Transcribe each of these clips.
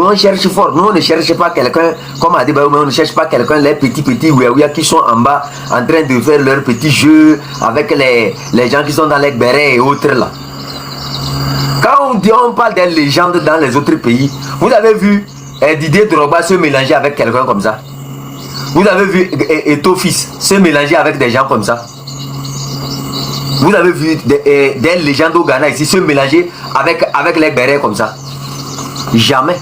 on cherche fort. Nous, on ne cherche pas quelqu'un, comme Adebayo, mais on ne cherche pas quelqu'un, les petits ouïa qui sont en bas, en train de faire leurs petits jeux avec les gens qui sont dans les bérets et autres là. Quand on parle des légendes dans les autres pays, vous avez vu Didier Drogba se mélanger avec quelqu'un comme ça. Vous avez vu Eto'o-Fils se mélanger avec des gens comme ça. Vous avez vu des légendes au Ghana ici se mélanger avec les bérets comme ça. Jamais.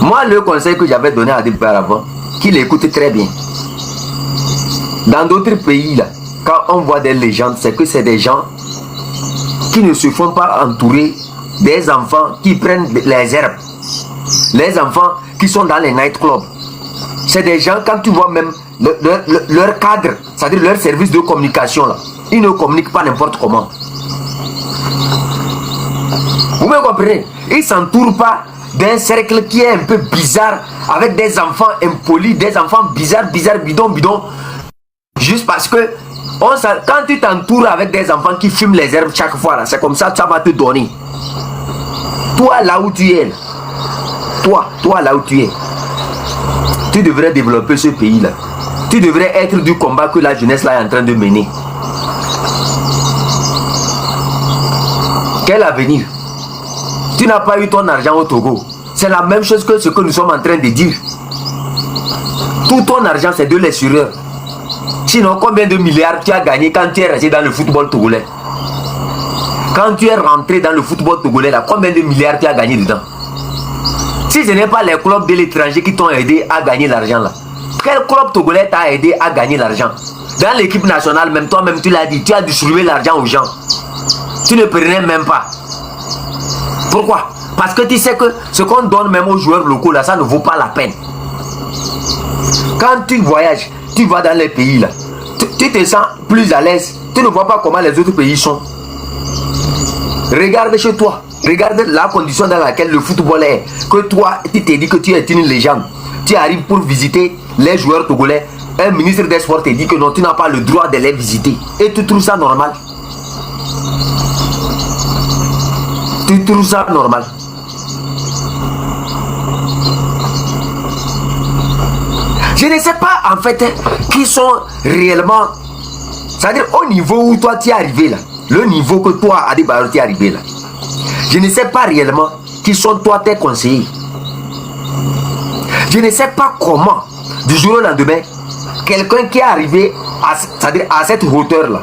Moi, le conseil que j'avais donné à Adebayo avant, qu'il écoute très bien. Dans d'autres pays, là, quand on voit des légendes, c'est que c'est des gens qui ne se font pas entourer des enfants qui prennent les herbes. Les enfants qui sont dans les nightclubs. C'est des gens, quand tu vois même leur cadre, c'est-à-dire leur service de communication, là, ils ne communiquent pas n'importe comment. Vous me comprenez? Ils ne s'entourent pas d'un cercle qui est un peu bizarre, avec des enfants impolis, des enfants bizarres, bidons. Juste parce que quand tu t'entoures avec des enfants qui fument les herbes chaque fois, c'est comme ça que ça va te donner. Toi là où tu es, toi là où tu es, tu devrais développer ce pays-là. Tu devrais être du combat que la jeunesse là est en train de mener. Quel avenir? Tu n'as pas eu ton argent au Togo. C'est la même chose que ce que nous sommes en train de dire. Tout ton argent, c'est de l'essureur. Sinon, combien de milliards tu as gagné quand tu es resté dans le football togolais? Quand tu es rentré dans le football togolais, là, combien de milliards tu as gagné dedans? Si ce n'est pas les clubs de l'étranger qui t'ont aidé à gagner l'argent là, quel club togolais t'a aidé à gagner l'argent? Dans l'équipe nationale, même toi-même, tu l'as dit, tu as distribué l'argent aux gens. Tu ne prenais même pas. Pourquoi? Parce que tu sais que ce qu'on donne même aux joueurs locaux là, ça ne vaut pas la peine. Quand tu voyages, tu vas dans les pays là, tu te sens plus à l'aise. Tu ne vois pas comment les autres pays sont. Regarde chez toi. Regarde la condition dans laquelle le football est. Que toi, tu t'es dit que tu es une légende. Tu arrives pour visiter les joueurs togolais. Un ministre des Sports te dit que non, tu n'as pas le droit de les visiter. Et tu trouves ça normal? Tu trouves ça normal? Je ne sais pas en fait qui sont réellement, c'est-à-dire au niveau où toi tu es arrivé là, le niveau que toi Adebayo tu es arrivé là. Je ne sais pas réellement qui sont toi tes conseillers. Je ne sais pas comment, du jour au lendemain, quelqu'un qui est arrivé à cette hauteur là,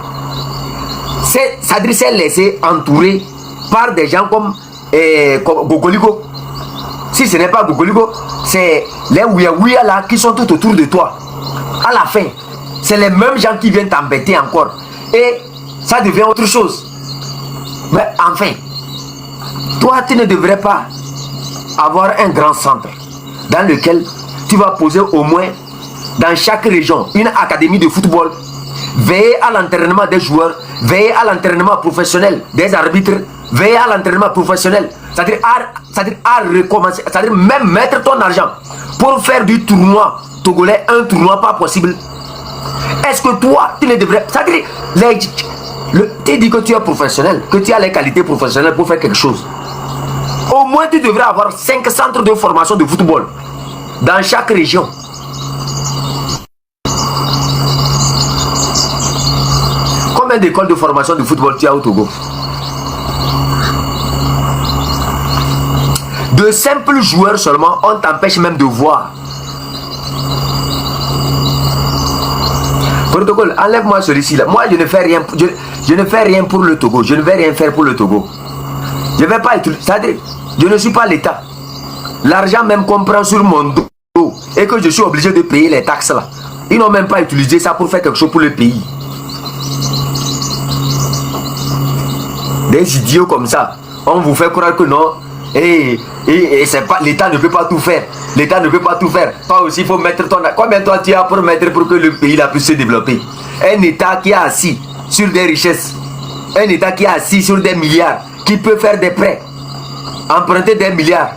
c'est-à-dire s'est laissé entourer par des gens comme Gogoligo. Si ce n'est pas Gogoligo, c'est les ouïa là qui sont tout autour de toi. À la fin, c'est les mêmes gens qui viennent t'embêter encore. Et ça devient autre chose. Mais enfin, toi tu ne devrais pas avoir un grand centre dans lequel tu vas poser au moins dans chaque région une académie de football. Veiller à l'entraînement des joueurs, veiller à l'entraînement professionnel des arbitres, veiller à l'entraînement professionnel. C'est-à-dire à recommencer, c'est-à-dire même mettre ton argent pour faire du tournoi togolais, un tournoi pas possible. Est-ce que toi, tu ne devrais... C'est-à-dire, tu dis que tu es professionnel, que tu as les qualités professionnelles pour faire quelque chose. Au moins, tu devrais avoir 5 centres de formation de football dans chaque région. Combien d'écoles de formation de football tu as au Togo? De simples joueurs seulement, on t'empêche même de voir. Protocole, enlève-moi celui-ci là. Moi, je ne fais rien. Je ne fais rien pour le Togo. Je ne vais rien faire pour le Togo. Je ne vais pas utiliser. C'est-à-dire, je ne suis pas l'État. L'argent même qu'on prend sur mon dos et que je suis obligé de payer les taxes là. Ils n'ont même pas utilisé ça pour faire quelque chose pour le pays. Des idiots comme ça, on vous fait croire que non. Et c'est pas, l'État ne peut pas tout faire. L'État ne peut pas tout faire. Toi aussi, il faut mettre ton... Combien toi tu as pour mettre pour que le pays là puisse se développer? Un État qui est assis sur des richesses. Un État qui est assis sur des milliards. Qui peut faire des prêts. Emprunter des milliards.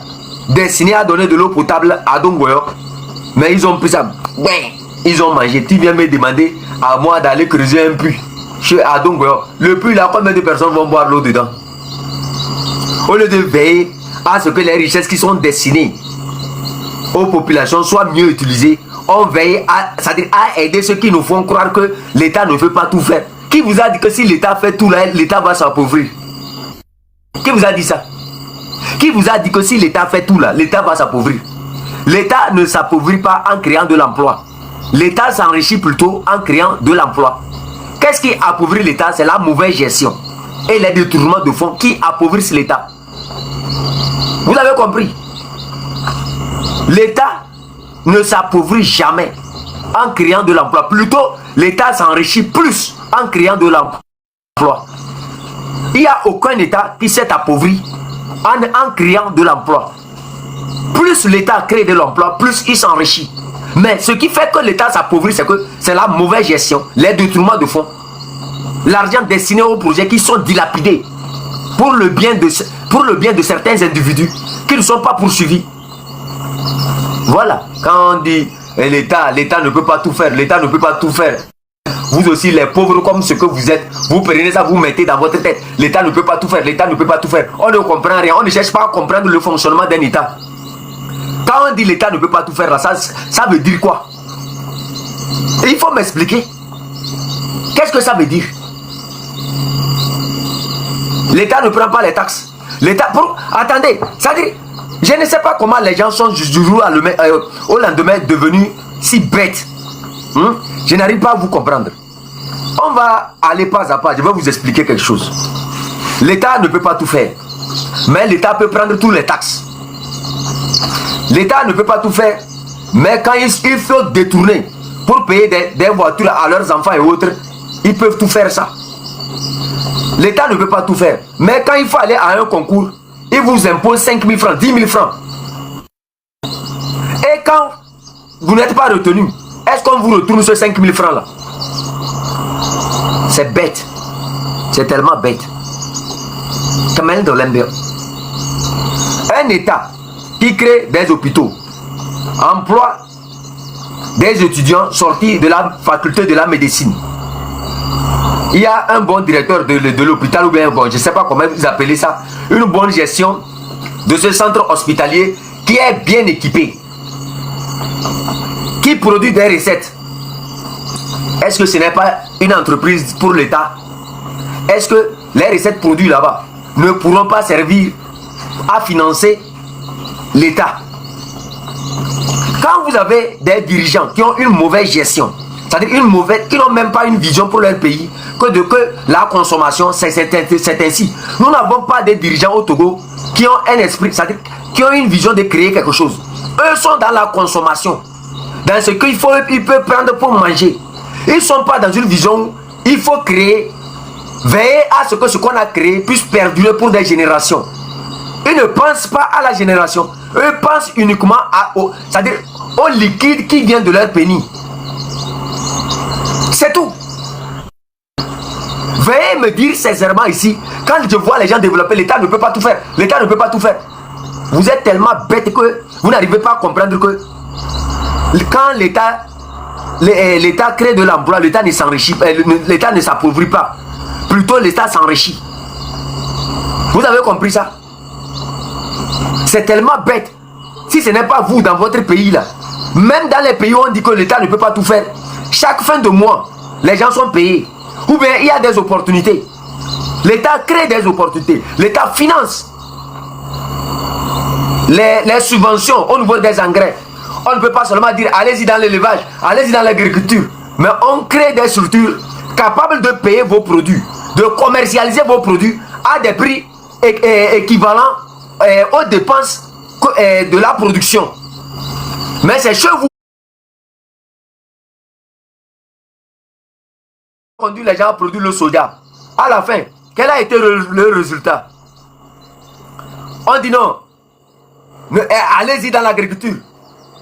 Destinés à donner de l'eau potable à Dongoyo. Mais ils ont pris ça. Ouais, ils ont mangé. Tu viens me demander à moi d'aller creuser un puits. Chez Adongoyo. Le puits là, combien de personnes vont boire l'eau dedans? Au lieu de veiller à ce que les richesses qui sont destinées aux populations soient mieux utilisées, on veille c'est-à-dire à aider ceux qui nous font croire que l'État ne peut pas tout faire. Qui vous a dit que si l'État fait tout là, l'État va s'appauvrir? Qui vous a dit ça? Qui vous a dit que si l'État fait tout là, l'État va s'appauvrir? L'État ne s'appauvrit pas en créant de l'emploi. L'État s'enrichit plutôt en créant de l'emploi. Qu'est-ce qui appauvrit l'État? C'est la mauvaise gestion et les détournements de fonds qui appauvrissent l'État. Vous avez compris? L'État ne s'appauvrit jamais en créant de l'emploi. Plutôt, l'État s'enrichit plus en créant de l'emploi. Il n'y a aucun État qui s'est appauvri en créant de l'emploi. Plus l'État crée de l'emploi, plus il s'enrichit. Mais ce qui fait que l'État s'appauvrit, c'est que c'est la mauvaise gestion, les détournements de fonds, l'argent destiné aux projets qui sont dilapidés pour le bien de certains individus qui ne sont pas poursuivis. Voilà, quand on dit l'État ne peut pas tout faire, l'État ne peut pas tout faire. Vous aussi, les pauvres comme ce que vous êtes, vous prenez ça, vous mettez dans votre tête. L'État ne peut pas tout faire, l'État ne peut pas tout faire. On ne comprend rien, on ne cherche pas à comprendre le fonctionnement d'un État. Quand on dit l'État ne peut pas tout faire, là, ça veut dire quoi? Et il faut m'expliquer. Qu'est-ce que ça veut dire? L'État ne prend pas les taxes. L'État... Attendez, ça dit... Je ne sais pas comment les gens sont du jour au lendemain devenus si bêtes. Je n'arrive pas à vous comprendre. On va aller pas à pas. Je vais vous expliquer quelque chose. L'État ne peut pas tout faire. Mais l'État peut prendre toutes les taxes. L'État ne peut pas tout faire. Mais quand il faut détourner pour payer des voitures à leurs enfants et autres, ils peuvent tout faire ça. L'État ne peut pas tout faire. Mais quand il faut aller à un concours, il vous impose 5 000 francs, 10 000 francs. Et quand vous n'êtes pas retenu, est-ce qu'on vous retourne ce 5 000 francs là? C'est bête. C'est tellement bête. Un État qui crée des hôpitaux, emploie des étudiants sortis de la faculté de la médecine. Il y a un bon directeur de l'hôpital, ou bien bon, je ne sais pas comment vous appelez ça, une bonne gestion de ce centre hospitalier qui est bien équipé, qui produit des recettes. Est-ce que ce n'est pas une entreprise pour l'État? Est-ce que les recettes produites là-bas ne pourront pas servir à financer l'État? Quand vous avez des dirigeants qui ont une mauvaise gestion, c'est-à-dire qui n'ont même pas une vision pour leur pays, que la consommation, c'est ainsi. Nous n'avons pas des dirigeants au Togo qui ont un esprit, c'est-à-dire qui ont une vision de créer quelque chose. Eux sont dans la consommation, dans ce qu'ils peuvent prendre pour manger. Ils ne sont pas dans une vision où il faut créer, veiller à ce que ce qu'on a créé puisse perdurer pour des générations. Ils ne pensent pas à la génération. Eux pensent uniquement c'est-à-dire au liquide qui vient de leur pénis. C'est tout. Veuillez me dire sincèrement ici, quand je vois les gens développer, l'État ne peut pas tout faire. L'État ne peut pas tout faire. Vous êtes tellement bête que vous n'arrivez pas à comprendre que quand l'État crée de l'emploi, l'État ne s'enrichit pas, l'État ne s'appauvrit pas. Plutôt l'État s'enrichit. Vous avez compris ça? C'est tellement bête. Si ce n'est pas vous dans votre pays là, même dans les pays où on dit que l'État ne peut pas tout faire, chaque fin de mois, les gens sont payés. Ou bien il y a des opportunités. L'État crée des opportunités. L'État finance les subventions au niveau des engrais. On ne peut pas seulement dire allez-y dans l'élevage, allez-y dans l'agriculture. Mais on crée des structures capables de payer vos produits, de commercialiser vos produits à des prix équivalents aux dépenses de la production. Mais c'est chez vous conduit les gens à produire le soja. À la fin, quel a été le résultat? On dit non. Allez-y dans l'agriculture.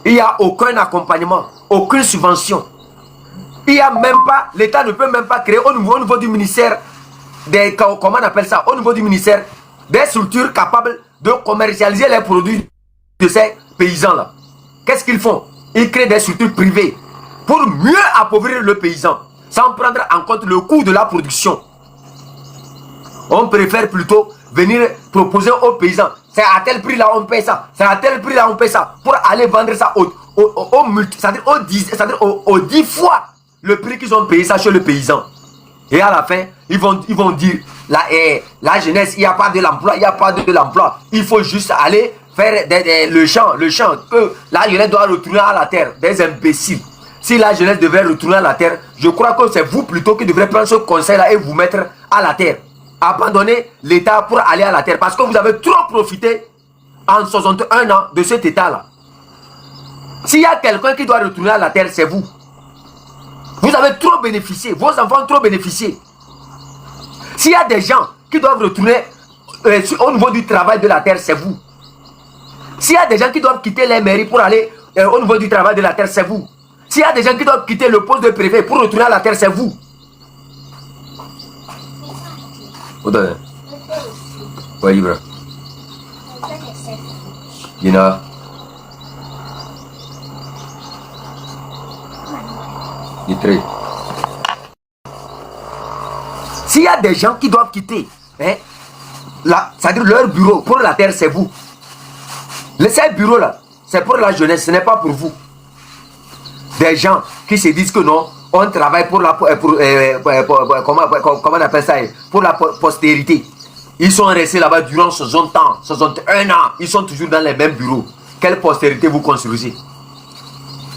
Il n'y a aucun accompagnement, aucune subvention. Il n'y a même pas, l'État ne peut même pas créer au niveau du ministère, comment on appelle ça, au niveau du ministère, des structures capables de commercialiser les produits de ces paysans-là. Qu'est-ce qu'ils font? Ils créent des structures privées pour mieux appauvrir le paysan, sans prendre en compte le coût de la production. On préfère plutôt venir proposer aux paysans. C'est à tel prix là on paie ça. C'est à tel prix là on paie ça. Pour aller vendre ça c'est-à-dire aux 10 fois le prix qu'ils ont payé ça chez le paysan. Et à la fin, ils vont dire, la jeunesse, il n'y a pas de l'emploi, il n'y a pas de l'emploi. Il faut juste aller faire le champ. Que la jeunesse doit retourner à la terre. Des imbéciles. Si la jeunesse devait retourner à la terre, je crois que c'est vous plutôt qui devrez prendre ce conseil-là et vous mettre à la terre. Abandonner l'État pour aller à la terre. Parce que vous avez trop profité en 61 ans de cet État-là. S'il y a quelqu'un qui doit retourner à la terre, c'est vous. Vous avez trop bénéficié. Vos enfants ont trop bénéficié. S'il y a des gens qui doivent retourner au niveau du travail de la terre, c'est vous. S'il y a des gens qui doivent quitter les mairies pour aller au niveau du travail de la terre, c'est vous. S'il y a des gens qui doivent quitter le poste de préfet pour retourner à la terre, c'est vous. Ouais, libre. Dina. S'il y a des gens qui doivent quitter, c'est-à-dire leur bureau pour la terre, c'est vous. Ces bureaux-là, c'est pour la jeunesse, ce n'est pas pour vous. Des gens qui se disent que non, on travaille pour la comment on appelle ça, pour la postérité. Ils sont restés là-bas durant 60 ans, 61 ans. Ils sont toujours dans les mêmes bureaux. Quelle postérité vous construisez?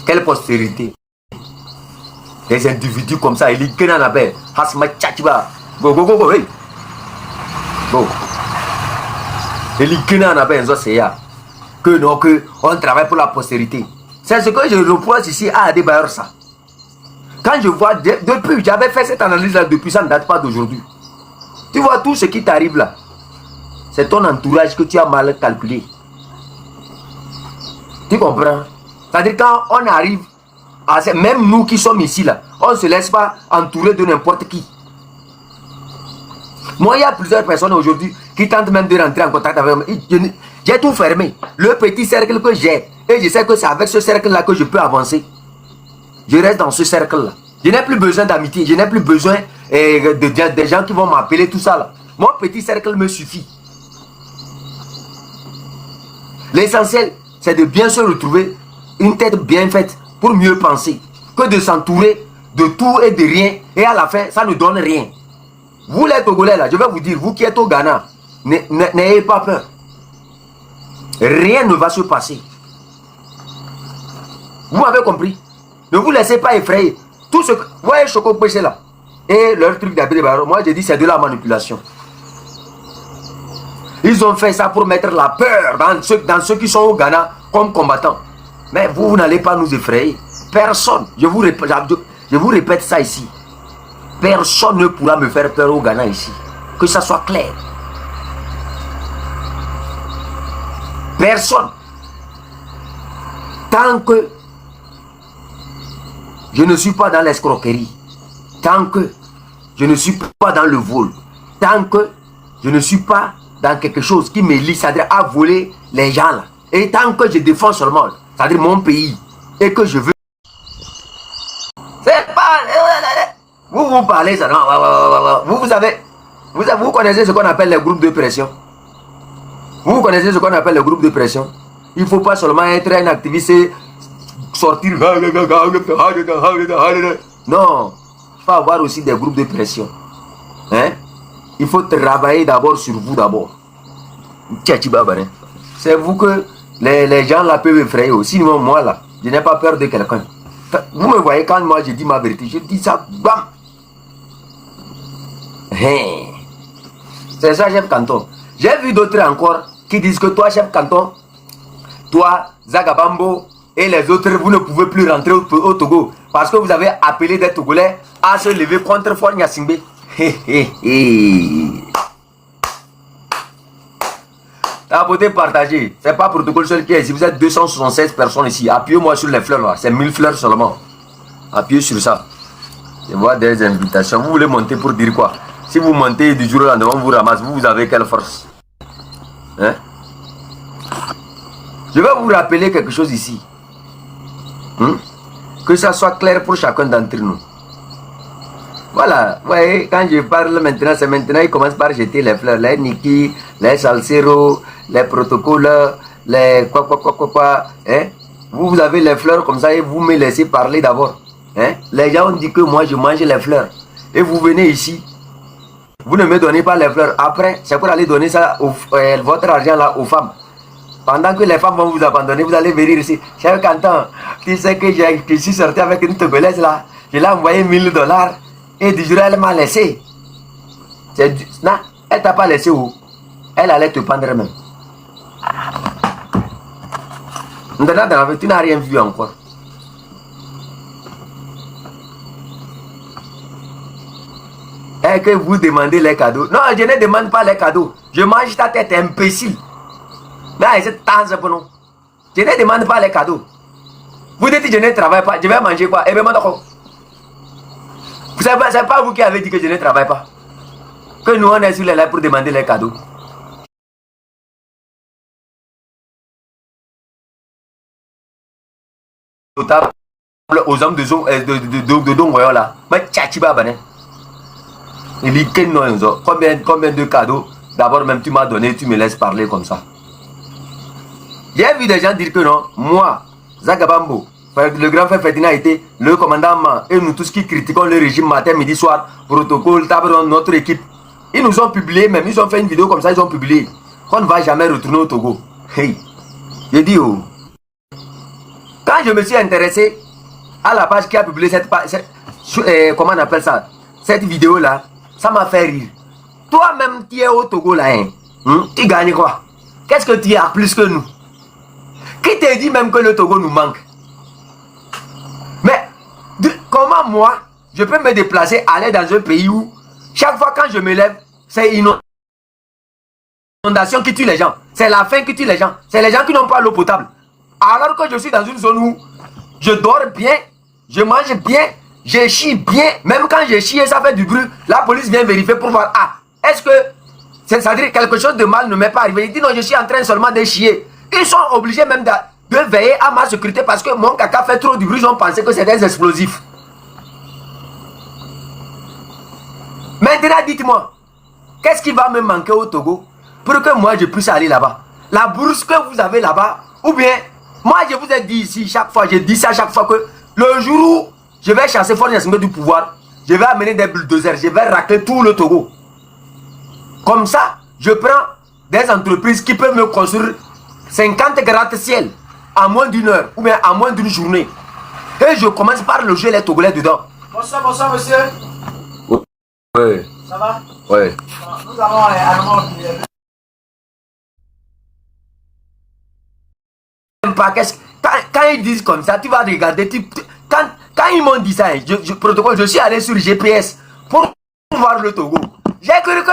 Quelle postérité? Des individus comme ça, ils sont là-bas. Hasma tchatchiba. Go, hey. Go. Ils sont là-bas, c'est ya. Que non, que on travaille pour la postérité. C'est ce que je reproche ici à Adebayor ça. Quand je vois, depuis, j'avais fait cette analyse-là depuis, ça ne date pas d'aujourd'hui. Tu vois tout ce qui t'arrive là. C'est ton entourage que tu as mal calculé. Tu comprends? C'est-à-dire quand on arrive, même nous qui sommes ici là, on ne se laisse pas entourer de n'importe qui. Moi, il y a plusieurs personnes aujourd'hui qui tentent même de rentrer en contact avec moi. J'ai tout fermé. Le petit cercle que j'ai. Et je sais que c'est avec ce cercle-là que je peux avancer. Je reste dans ce cercle-là. Je n'ai plus besoin d'amitié. Je n'ai plus besoin de gens qui vont m'appeler, tout ça là. Mon petit cercle me suffit. L'essentiel, c'est de bien se retrouver, une tête bien faite pour mieux penser. Que de s'entourer de tout et de rien. Et à la fin, ça ne donne rien. Vous les Togolais là, je vais vous dire, vous qui êtes au Ghana, n'ayez pas peur. Rien ne va se passer. Vous m'avez compris? Ne vous laissez pas effrayer. Tout ce que... Vous voyez Choco Péché là. Et leur truc d'Abribaro, moi je dis c'est de la manipulation. Ils ont fait ça pour mettre la peur dans ceux qui sont au Ghana comme combattants. Mais vous n'allez pas nous effrayer. Personne. Je vous répète ça ici. Personne ne pourra me faire peur au Ghana ici. Que ça soit clair. Personne. Tant que je ne suis pas dans l'escroquerie, tant que je ne suis pas dans le vol, tant que je ne suis pas dans quelque chose qui me lie, c'est-à-dire à voler les gens là, et tant que je défends seulement, c'est-à-dire mon pays, et que je veux... C'est pas... Vous parlez ça, non? Vous connaissez ce qu'on appelle les groupes de pression. Vous connaissez ce qu'on appelle les groupes de pression. Il ne faut pas seulement être un activiste et sortir. Non, il faut avoir aussi des groupes de pression. Hein? Il faut travailler d'abord sur vous d'abord. C'est vous que les gens là peuvent effrayer aussi. Sinon, moi là, je n'ai pas peur de quelqu'un. Vous me voyez quand moi je dis ma vérité, je dis ça, bam. C'est ça, chef Canton. J'ai vu d'autres encore qui disent que toi, chef Canton, toi, Zagabambo et les autres, vous ne pouvez plus rentrer au Togo parce que vous avez appelé des Togolais à se lever contre Fort Nyasingbe. La beauté partagée, c'est pas protocole seul qui est ici. Vous êtes 276 personnes ici. Appuyez-moi sur les fleurs là, c'est 1000 fleurs seulement. Appuyez sur ça. Je vois des invitations. Vous voulez monter pour dire quoi? Si vous montez du jour au lendemain, on vous ramasse. Vous avez quelle force? Hein? Je vais vous rappeler quelque chose ici. Que ça soit clair pour chacun d'entre nous. Voilà, vous voyez, quand je parle maintenant, c'est maintenant, ils commencent par jeter les fleurs, les Niki, les Salsero, les protocoles, les quoi, hein. Vous avez les fleurs comme ça et vous me laissez parler d'abord. Hein? Les gens ont dit que moi je mange les fleurs. Et vous venez ici, vous ne me donnez pas les fleurs. Après, c'est pour aller donner ça, votre argent là aux femmes. Pendant que les femmes vont vous abandonner, vous allez venir ici. Cher Canton, tu sais que je suis sorti avec une Togolaise là. Je l'ai envoyé $1000. Et du jour, elle m'a laissé. Non, elle t'a pas laissé où? Elle allait te prendre même. Maintenant, dans la vie, tu n'as rien vu encore. Et que vous demandez les cadeaux. Non, je ne demande pas les cadeaux. Je mange ta tête, imbécile. Non, c'est temps pour nous. Je ne demande pas les cadeaux. Vous dites que je ne travaille pas. Je vais manger quoi? Eh bien, c'est pas vous qui avez dit que je ne travaille pas. Que nous, on est sur les lèvres pour demander les cadeaux. Aux hommes de Dongoyo là. Il dit que non, combien de cadeaux? D'abord, même tu m'as donné, tu me laisses parler comme ça. J'ai vu des gens dire que non, moi, Zagabambo, le grand frère Ferdinand était le commandant et nous tous qui critiquons le régime matin, midi, soir, protocole, table, notre équipe. Ils nous ont publié même, ils ont fait une vidéo comme ça, ils ont publié. On ne va jamais retourner au Togo. Hey, j'ai dit oh. Quand je me suis intéressé à la page qui a publié comment on appelle ça, cette vidéo là, ça m'a fait rire. Toi-même, tu es au Togo là, hein? Tu gagnes quoi? Qu'est-ce que tu as plus que nous? Qui te dit même que le Togo nous manque? Mais comment moi, je peux me déplacer, aller dans un pays où chaque fois quand je me lève, c'est une inondation qui tue les gens. C'est la faim qui tue les gens. C'est les gens qui n'ont pas l'eau potable. Alors que je suis dans une zone où je dors bien, je mange bien, je chie bien. Même quand je chie et ça fait du bruit, la police vient vérifier pour voir. Ah, est-ce que c'est-à-dire quelque chose de mal ne m'est pas arrivé? Il dit non, je suis en train seulement de chier. Ils sont obligés même de veiller à ma sécurité parce que mon caca fait trop du bruit. Ils ont pensé que c'est des explosifs. Maintenant, dites-moi, qu'est-ce qui va me manquer au Togo pour que moi je puisse aller là-bas? La bourse que vous avez là-bas, ou bien, moi je vous ai dit ici chaque fois, je dis ça chaque fois que le jour où je vais chasser Faure Gnassingbé du pouvoir, je vais amener des bulldozers, je vais racler tout le Togo. Comme ça, je prends des entreprises qui peuvent me construire 50 gratte-ciel en moins d'une heure ou bien en moins d'une journée. Et je commence par loger les Togolais dedans. Bonsoir, monsieur. Oui. Ça va? Oui. Nous avons un quand ils disent comme ça, tu vas regarder. Quand ils m'ont dit ça, je suis allé sur GPS pour voir le Togo. J'ai cru que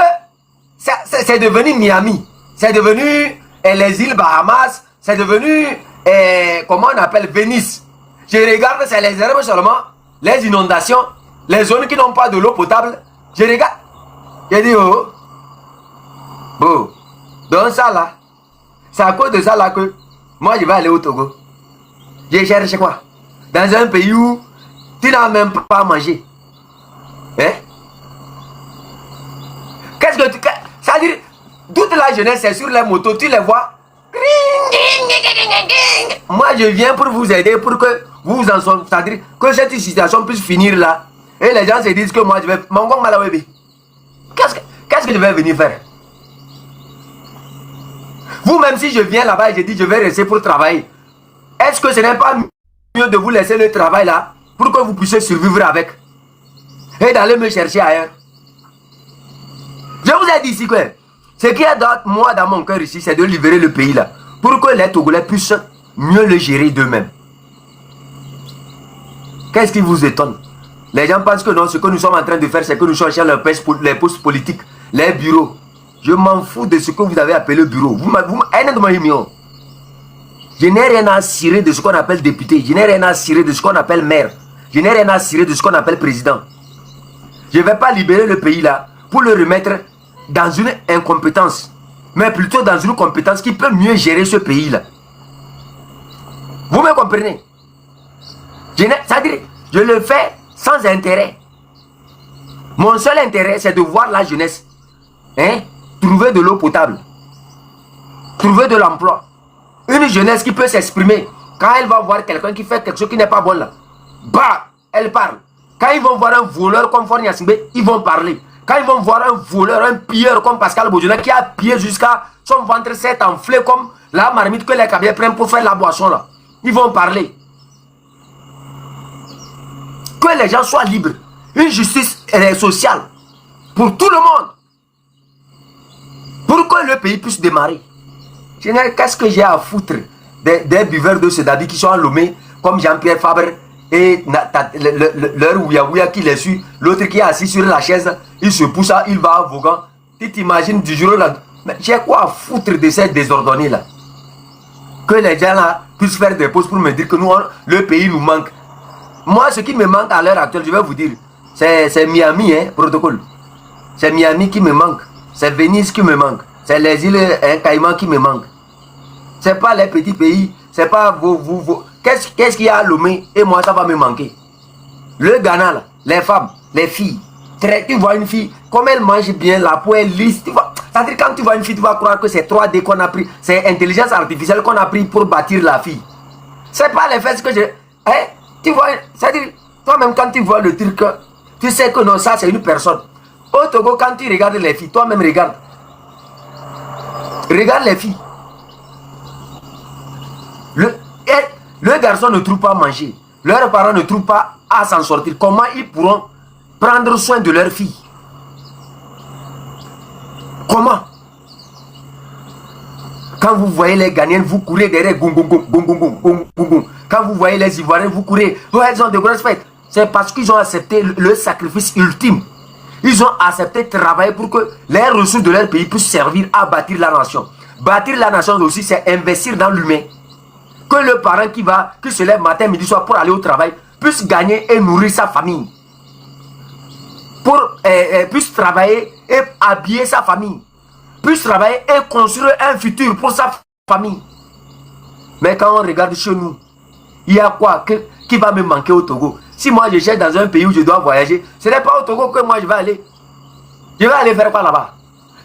c'est devenu Miami. C'est devenu les îles Bahamas. C'est devenu, comment on appelle, Venise. Je regarde, c'est les herbes seulement, les inondations, les zones qui n'ont pas de l'eau potable. Je regarde. J'ai dit, oh. Bon. Donc ça là, c'est à cause de ça là que moi je vais aller au Togo. Je cherche quoi? Dans un pays où tu n'as même pas mangé. Hein? Qu'est-ce que tu... Ça veut dire, toute la jeunesse c'est sur les motos, tu les vois. Moi je viens pour vous aider, pour que vous en soyez. C'est-à-dire que cette situation puisse finir là. Et les gens se disent que moi je vais... Qu'est-ce que je vais venir faire? Vous-même si je viens là-bas et je dis je vais rester pour travailler, est-ce que ce n'est pas mieux de vous laisser le travail là pour que vous puissiez survivre avec et d'aller me chercher ailleurs? Je vous ai dit ici que ce qui est moi dans mon cœur ici, c'est de libérer le pays là pour que les Togolais puissent mieux le gérer d'eux-mêmes. Qu'est-ce qui vous étonne? Les gens pensent que non, ce que nous sommes en train de faire, c'est que nous cherchons les postes politiques, les bureaux. Je m'en fous de ce que vous avez appelé bureau. Je n'ai rien à cirer de ce qu'on appelle député. Je n'ai rien à cirer de ce qu'on appelle maire. Je n'ai rien à cirer de ce qu'on appelle président. Je ne vais pas libérer le pays là pour le remettre dans une incompétence, mais plutôt dans une compétence qui peut mieux gérer ce pays là. Vous me comprenez? C'est-à-dire, je le fais sans intérêt. Mon seul intérêt, c'est de voir la jeunesse trouver de l'eau potable, trouver de l'emploi. Une jeunesse qui peut s'exprimer. Quand elle va voir quelqu'un qui fait quelque chose qui n'est pas bon là, bah, elle parle. Quand ils vont voir un voleur comme Faure Gnassingbé, ils vont parler. Quand ils vont voir un voleur, un pilleur comme Pascal Bodjola qui a pillé jusqu'à son ventre s'est enflé comme la marmite que les cabiers prennent pour faire la boisson là, ils vont parler. Que les gens soient libres. Une justice sociale pour tout le monde. Pour que le pays puisse démarrer. Qu'est-ce que j'ai à foutre des buveurs de Sedabi qui sont enlomés comme Jean-Pierre Fabre et leur ouïa qui les suit, l'autre qui est assis sur la chaise, il se pousse, il va à Vaughan. Tu t'imagines du jour là. J'ai quoi à foutre de ces désordonnés là? Que les gens là puissent faire des pauses pour me dire que nous, le pays nous manque. Moi, ce qui me manque à l'heure actuelle, je vais vous dire, c'est Miami, protocole. C'est Miami qui me manque. C'est Venise qui me manque. C'est les îles Caïmans qui me manquent. C'est pas les petits pays. C'est pas vos. Qu'est-ce qu'il y a à Lomé? Et moi, ça va me manquer. Le Ghana, là, les femmes, les filles. Tu vois une fille, comme elle mange bien, la peau est lisse. C'est-à-dire, quand tu vois une fille, tu vas croire que c'est 3D qu'on a pris. C'est intelligence artificielle qu'on a pris pour bâtir la fille. C'est pas les fesses que je. Tu vois, c'est-à-dire, toi-même, quand tu vois le truc, tu sais que non, ça, c'est une personne. Au Togo, quand tu regardes les filles, toi-même, regarde. Regarde les filles. Le garçon ne trouve pas à manger. Leurs parents ne trouvent pas à s'en sortir. Comment ils pourront prendre soin de leur fille? Comment? Quand vous voyez les Ghanéens, vous courez derrière. Quand vous voyez les Ivoiriens, vous courez. Ouais, ils ont de grosses fêtes. C'est parce qu'ils ont accepté le sacrifice ultime. Ils ont accepté de travailler pour que les ressources de leur pays puissent servir à bâtir la nation. Bâtir la nation aussi, c'est investir dans l'humain. Que le parent qui se lève matin, midi, soir pour aller au travail, puisse gagner et nourrir sa famille. Puisse travailler et habiller sa famille. Puisse travailler et construire un futur pour sa famille. Mais quand on regarde chez nous, il y a quoi qui va me manquer au Togo? Si moi je cherche dans un pays où je dois voyager, ce n'est pas au Togo que moi je vais aller. Je vais aller faire quoi là-bas?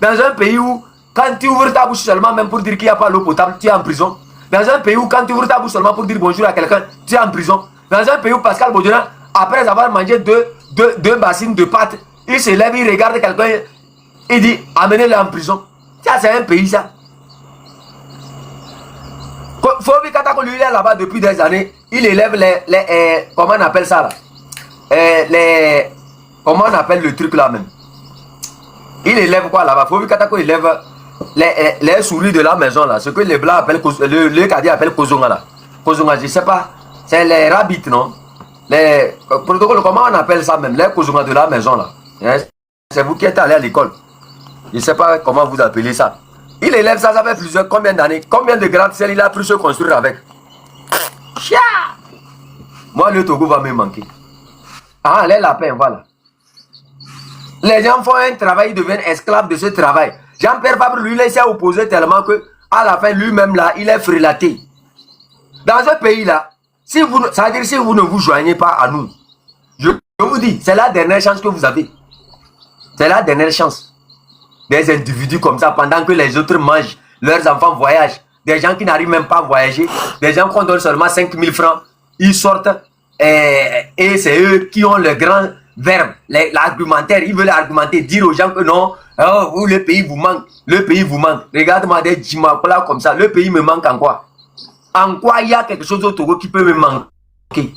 Dans un pays où, quand tu ouvres ta bouche seulement, même pour dire qu'il n'y a pas l'eau potable, tu es en prison. Dans un pays où, quand tu ouvres ta bouche seulement pour dire bonjour à quelqu'un, tu es en prison. Dans un pays où Pascal Bodjola, après avoir mangé deux bassines de pâtes, il se lève, il regarde quelqu'un, il dit amenez-le en prison. Ça, c'est un pays, ça. Fobi Katako, lui, il est là-bas depuis des années. Il élève les comment on appelle ça là? Comment on appelle le truc là même? Il élève quoi là-bas? Fobi Katako élève les souris de la maison là. Ce que les blancs appellent, le Kadi appelle Kozonga là. Kozonga, je sais pas. C'est les rabbits, non? Les protocoles, comment on appelle ça même? Les Kozonga de la maison là. C'est vous qui êtes allé à l'école. Je ne sais pas comment vous appelez ça. Il élève ça, ça fait plusieurs, combien d'années? Combien de grandes selles il a pu se construire avec? Chia! Moi, le Togo va me manquer. Ah, les lapins, voilà. Les gens font un travail, ils deviennent esclaves de ce travail. Jean-Pierre Fabre, lui, il s'est opposé tellement que, à la fin, lui-même, là, il est frélaté. Dans ce pays-là, ça veut dire si vous ne vous joignez pas à nous, je vous dis, c'est la dernière chance que vous avez. C'est la dernière chance. Des individus comme ça, pendant que les autres mangent, leurs enfants voyagent, des gens qui n'arrivent même pas à voyager, des gens qu'on donne seulement 5 000 francs, ils sortent et c'est eux qui ont le grand verbe, l'argumentaire, ils veulent argumenter, dire aux gens que non, oh, vous, le pays vous manque, le pays vous manque. Regarde-moi des Jimakola comme ça, le pays me manque en quoi? En quoi il y a quelque chose au Togo qui peut me manquer?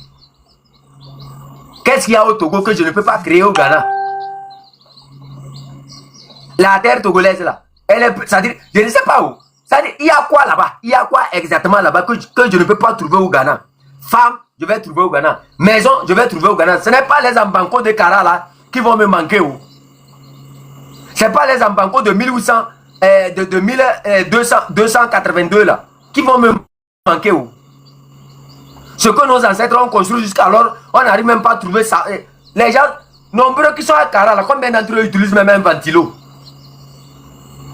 Qu'est-ce qu'il y a au Togo que je ne peux pas créer au Ghana? La terre togolaise là, elle est, c'est-à-dire, je ne sais pas où. C'est-à-dire, il y a quoi là-bas? Il y a quoi exactement là-bas que je ne peux pas trouver au Ghana? Femme, je vais trouver au Ghana. Maison, je vais trouver au Ghana. Ce n'est pas les embankos de Kara là qui vont me manquer où? Ce n'est pas les embankos de 1800, de 1282 là qui vont me manquer où? Ce que nos ancêtres ont construit jusqu'alors, on n'arrive même pas à trouver ça. Les gens nombreux qui sont à Kara là, combien d'entre eux utilisent même un ventilo?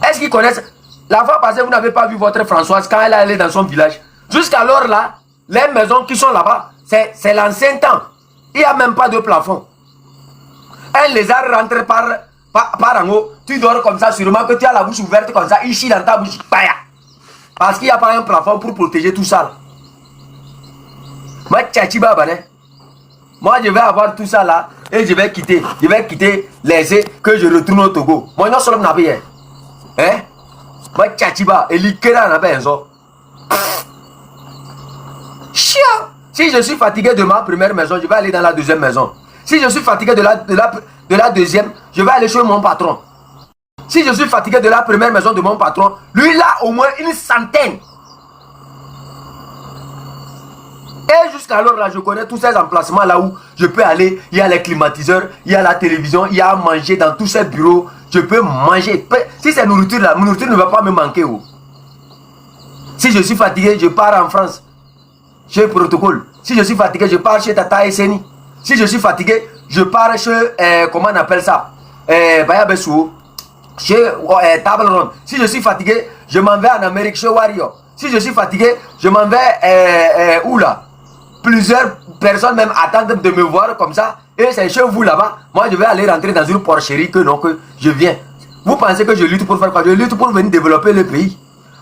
Est-ce qu'ils connaissent? La fois passée, vous n'avez pas vu votre Françoise quand elle est allée dans son village. Jusqu'alors là, les maisons qui sont là-bas, c'est l'ancien temps. Il n'y a même pas de plafond. Un lézard rentre par en haut, tu dors comme ça, sûrement que tu as la bouche ouverte comme ça, il chie dans ta bouche. Paya. Parce qu'il n'y a pas un plafond pour protéger tout ça. Moi, je vais avoir tout ça là et je vais quitter les îles que je retourne au Togo. Moi, non seulement je n'ai pas. Hein? Moi, Tchachiba, et l'Ikera n'a pas un zo. Chia! Si je suis fatigué de ma première maison, je vais aller dans la deuxième maison. Si je suis fatigué de la deuxième, je vais aller chez mon patron. Si je suis fatigué de la première maison de mon patron, lui, il a au moins une centaine. Et jusqu'alors, là, je connais tous ces emplacements là où je peux aller. Il y a les climatiseurs, il y a la télévision, il y a à manger dans tous ces bureaux. Je peux manger. Si c'est nourriture là, nourriture ne va pas me manquer. Oh. Si je suis fatigué, je pars en France. Chez Protocole. Si je suis fatigué, je pars chez Tata Esseni. Si je suis fatigué, je pars chez, comment on appelle ça, Bayabessou. Chez Table Ronde. Si je suis fatigué, je m'en vais en Amérique chez Warrior. Si je suis fatigué, je m'en vais où là? Plusieurs personnes même attendent de me voir comme ça. Et c'est chez vous là-bas. Moi, je vais aller rentrer dans une porcherie que non, que je viens. Vous pensez que je lutte pour faire quoi? Je lutte pour venir développer le pays.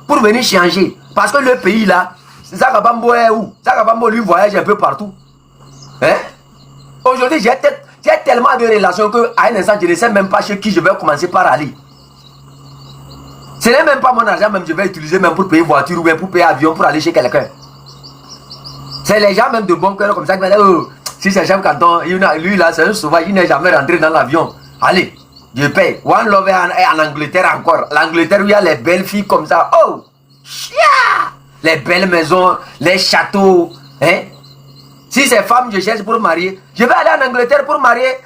Pour venir changer. Parce que le pays là, Zakabambo est où? Zakabambo lui voyage un peu partout. Hein? Aujourd'hui, j'ai tellement de relations qu'à un instant, je ne sais même pas chez qui je vais commencer par aller. Ce n'est même pas mon argent, même je vais utiliser même pour payer voiture ou bien pour payer avion pour aller chez quelqu'un. C'est les gens même de bon cœur comme ça qui vont dire, oh, si c'est Jean Canton, lui là, c'est un sauvage, il n'est jamais rentré dans l'avion. Allez, je paye. One Love est en Angleterre encore. L'Angleterre où il y a les belles filles comme ça. Oh, chia! Les belles maisons, les châteaux. Hein? Si c'est femme, je cherche pour marier. Je vais aller en Angleterre pour marier,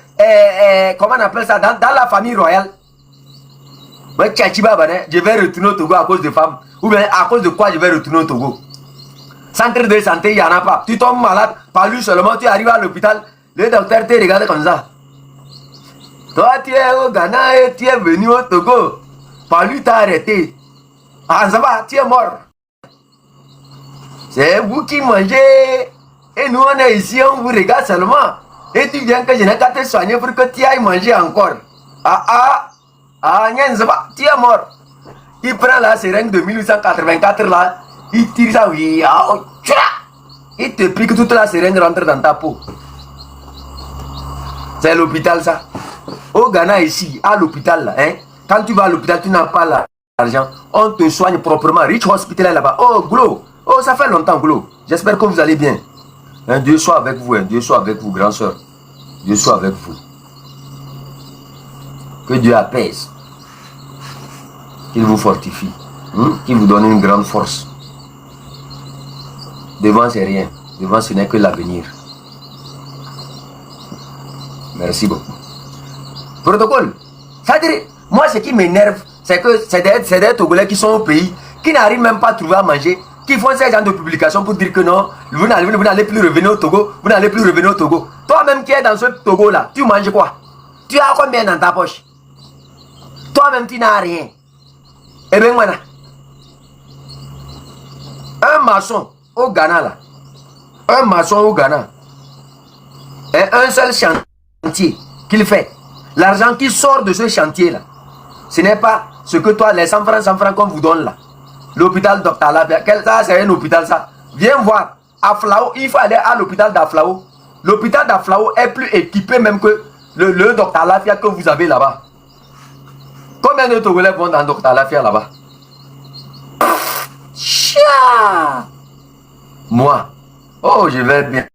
comment on appelle ça, dans la famille royale. Je vais retourner au Togo à cause de femmes. Ou bien à cause de quoi je vais retourner au Togo? Centre de santé, il n'y en a pas. Tu tombes malade, par lui seulement, tu arrives à l'hôpital, le docteur te regarde comme ça. Toi, tu es au Ghana et tu es venu au Togo. Par lui, t'as arrêté. Ah, ça va, tu es mort. C'est vous qui mangez. Et nous, on est ici, on vous regarde seulement. Et tu viens que je n'ai qu'à te soigner pour que tu ailles manger encore. Tu es mort. Il prend la seringue de 1884 là. Il tire ça, oui. Il te pique toute la seringue rentre dans ta peau. C'est l'hôpital ça. Au Ghana ici, à l'hôpital là, hein, quand tu vas à l'hôpital, tu n'as pas l'argent. On te soigne proprement. Rich Hospital est là-bas. Oh, Glo. Oh, ça fait longtemps, Glo. J'espère que vous allez bien. Hein, Dieu soit avec vous, hein. Dieu soit avec vous, grand soeur. Dieu soit avec vous. Que Dieu apaise. Qu'il vous fortifie. Qu'il vous donne une grande force. Devant, c'est rien. Devant, ce n'est que l'avenir. Merci beaucoup. Protocole. C'est-à-dire, moi, ce qui m'énerve, c'est que c'est des Togolais qui sont au pays, qui n'arrivent même pas à trouver à manger, qui font ces genres de publications pour dire que non, vous n'allez plus revenir au Togo, vous n'allez plus revenir au Togo. Toi-même qui es dans ce Togo-là, tu manges quoi? Tu as combien dans ta poche? Toi-même, tu n'as rien. Eh bien, voilà. Un maçon au Ghana, là. Un maçon au Ghana. Et un seul chantier qu'il fait. L'argent qui sort de ce chantier-là, ce n'est pas ce que toi, les 100 francs qu'on vous donne là. L'hôpital Dr Lafia, ça c'est un hôpital ça. Viens voir, à Flao, il faut aller à l'hôpital d'Aflao. L'hôpital d'Aflao est plus équipé même que le Dr Lafia que vous avez là-bas. Combien de Togolais vont dans Dr Lafia là-bas? Moi, oh je vais bien.